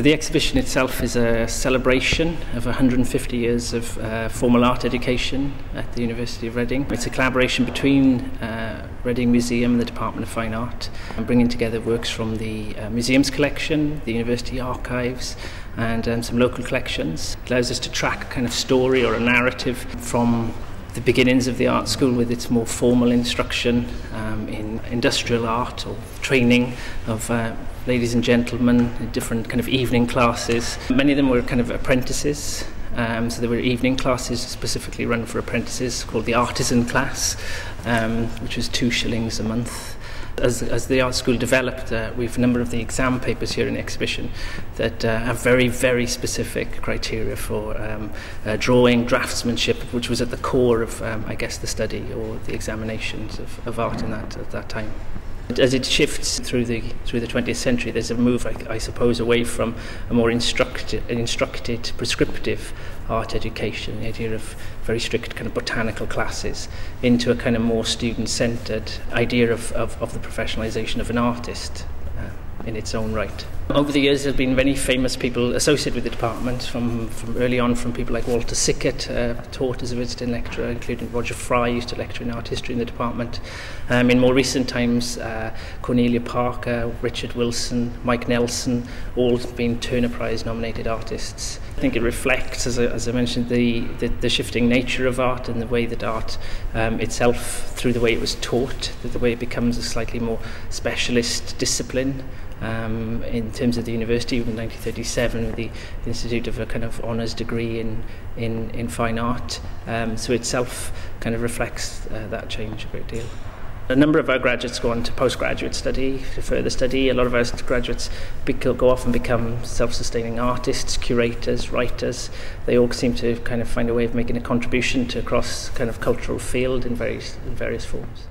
The exhibition itself is a celebration of 150 years of formal art education at the University of Reading. It's a collaboration between Reading Museum and the Department of Fine Art, and bringing together works from the museum's collection, the university archives, and some local collections. It allows us to track a kind of story or a narrative from the beginnings of the art school with its more formal instruction in industrial art or training of ladies and gentlemen in different kind of evening classes. Many of them were kind of apprentices, so there were evening classes specifically run for apprentices called the artisan class, which was 2 shillings a month. As the art school developed, we have a number of the exam papers here in the exhibition that have very, very specific criteria for drawing, draftsmanship, which was at the core of, I guess, the study or the examinations of art in at that time. As it shifts through the 20th century, there's a move, I suppose, away from a more instructed, prescriptive art education, the idea of very strict kind of botanical classes, into a kind of more student-centred idea of the professionalisation of an artist in its own right. Over the years, there have been many famous people associated with the department, from early on, from people like Walter Sickert, taught as a visiting lecturer, including Roger Fry used to lecture in art history in the department. In more recent times, Cornelia Parker, Richard Wilson, Mike Nelson, all been Turner Prize nominated artists. I think it reflects, as I mentioned, the shifting nature of art and the way that art itself, through the way it was taught, the way it becomes a slightly more specialist discipline. In terms of the university, in 1937, with the Institute of a kind of honours degree in fine art, so itself kind of reflects that change a great deal. A number of our graduates go on to postgraduate study, to further study. A lot of our graduates go off and become self-sustaining artists, curators, writers. They all seem to kind of find a way of making a contribution to across kind of cultural field in various forms.